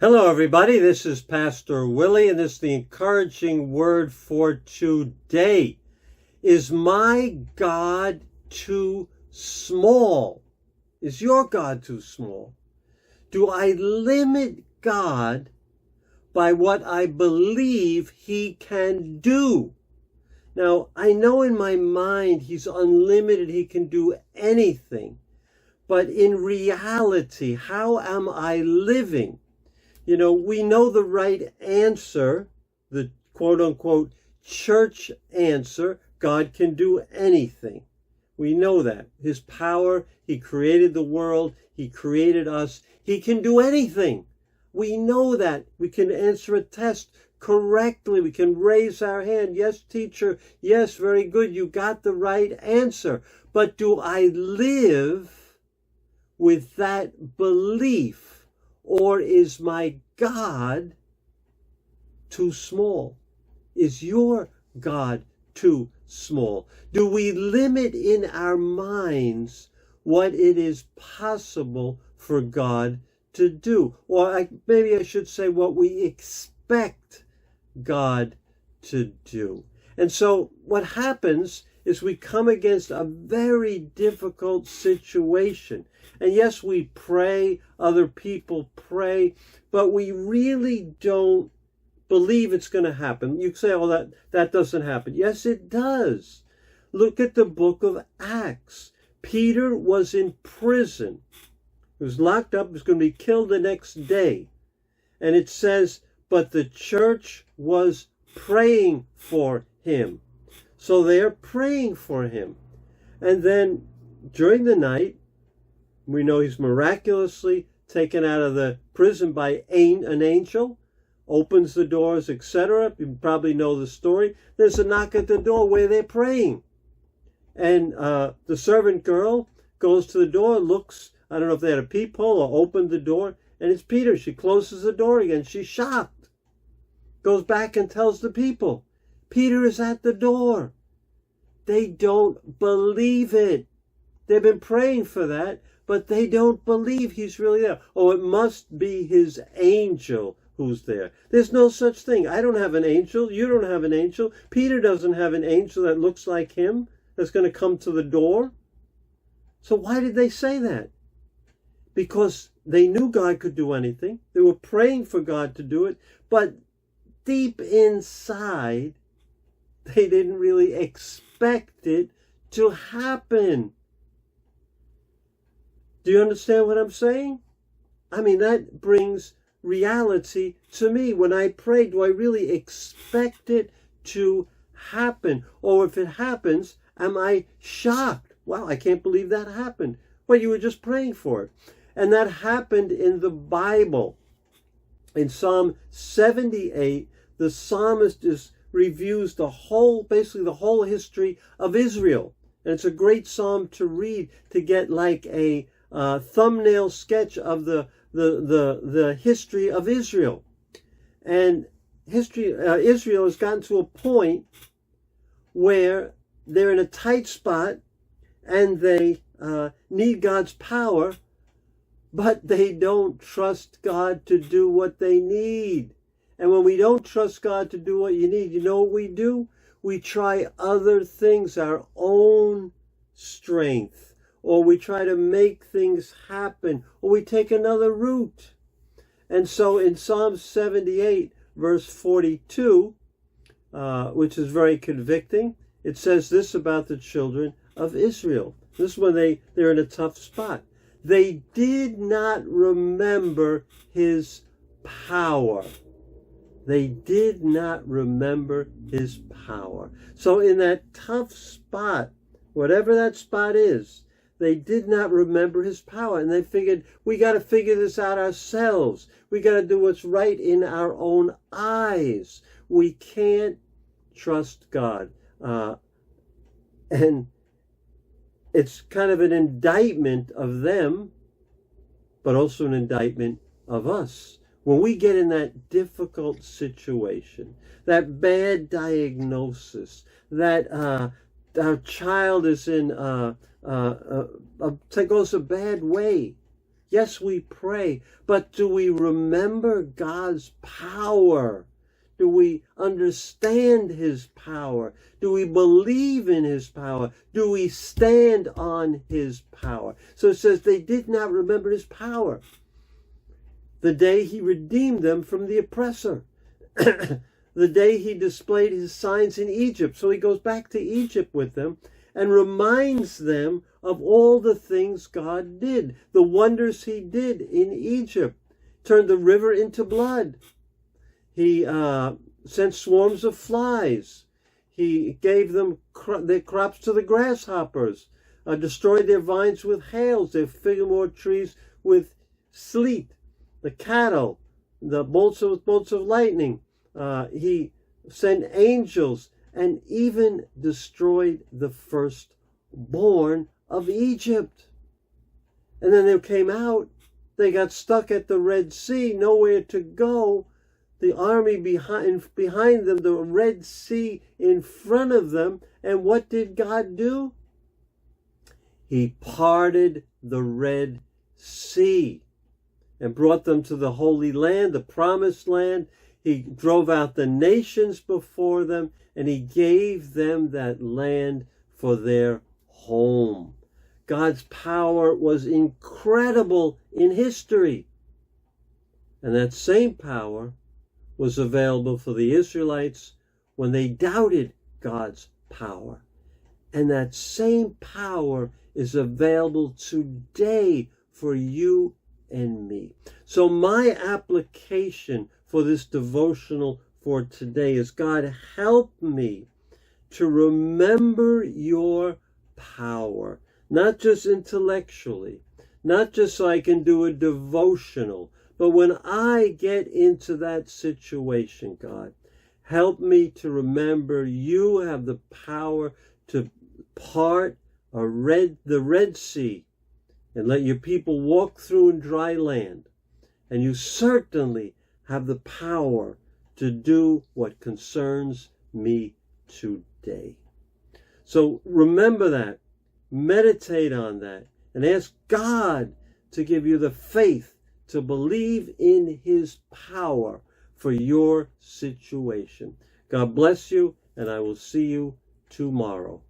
Hello, everybody. This is Pastor Willie, and this is the encouraging word for today. Is my God too small? Is your God too small? Do I limit God by what I believe He can do? Now, I know in my mind He's unlimited, He can do anything. But in reality, how am I living? We know the right answer, the quote unquote church answer. God can do anything. We know that. His power, He created the world, He created us. He can do anything. We know that. We can answer a test correctly. We can raise our hand. Yes, teacher. Yes, very good. You got the right answer. But do I live with that belief? Or is my God too small? Is your God too small? Do we limit in our minds what it is possible for God to do? Or maybe I should say what we expect God to do. And so what happens is we come against a very difficult situation. And yes, we pray, other people pray, but we really don't believe it's going to happen. You say, oh, that doesn't happen. Yes, it does. Look at the book of Acts. Peter was in prison. He was locked up. He was going to be killed the next day. And it says, but the church was praying for him. So they're praying for him. And then during the night, we know he's miraculously taken out of the prison by an angel, opens the doors, etc. You probably know the story. There's a knock at the door where they're praying. And the servant girl goes to the door, looks, I don't know if they had a peephole or opened the door, and it's Peter. She closes the door again. She's shocked. Goes back and tells the people, Peter is at the door. They don't believe it. They've been praying for that, but they don't believe he's really there. Oh, it must be his angel who's there. There's no such thing. I don't have an angel. You don't have an angel. Peter doesn't have an angel that looks like him that's going to come to the door. So why did they say that? Because they knew God could do anything. They were praying for God to do it, but deep inside, they didn't really expect it to happen. Do you understand what I'm saying? I mean, that brings reality to me. When I pray, do I really expect it to happen? Or if it happens, am I shocked? Wow, I can't believe that happened. Well, you were just praying for it. And that happened in the Bible. In Psalm 78, the psalmist reviews basically the whole history of Israel. And it's a great psalm to read to get like a thumbnail sketch of the history of Israel. And Israel has gotten to a point where they're in a tight spot and they need God's power, but they don't trust God to do what they need. And when we don't trust God to do what you need, you know what we do? We try other things, our own strength, or we try to make things happen, or we take another route. And so in Psalm 78, verse 42, which is very convicting, it says this about the children of Israel. This is when they're in a tough spot. They did not remember his power. They did not remember his power. So in that tough spot, whatever that spot is, they did not remember his power. And they figured, we got to figure this out ourselves. We got to do what's right in our own eyes. We can't trust God. And it's kind of an indictment of them, but also an indictment of us. When we get in that difficult situation, that bad diagnosis, that our child is in goes a bad way, Yes, we pray, but do we remember God's power? Do we understand his power? Do we believe in his power? Do we stand on his power? So it says they did not remember his power. The day he redeemed them from the oppressor. The day he displayed his signs in Egypt. So he goes back to Egypt with them and reminds them of all the things God did, the wonders he did in Egypt. Turned the river into blood. He sent swarms of flies. He gave them their crops to the grasshoppers, destroyed their vines with hails, their fig trees with sleet, the cattle, the bolts of lightning. He sent angels and even destroyed the firstborn of Egypt. And then they came out. They got stuck at the Red Sea, nowhere to go. The army behind them, the Red Sea in front of them. And what did God do? He parted the Red Sea and brought them to the Holy Land, the Promised Land. He drove out the nations before them, and he gave them that land for their home. God's power was incredible in history. And that same power was available for the Israelites when they doubted God's power. And that same power is available today for you and me. So my application for this devotional for today is, God, help me to remember your power, not just intellectually, not just so I can do a devotional, but when I get into that situation, God, help me to remember you have the power to part the Red Sea and let your people walk through in dry land. And you certainly have the power to do what concerns me today. So remember that, meditate on that, and ask God to give you the faith to believe in his power for your situation. God bless you, and I will see you tomorrow.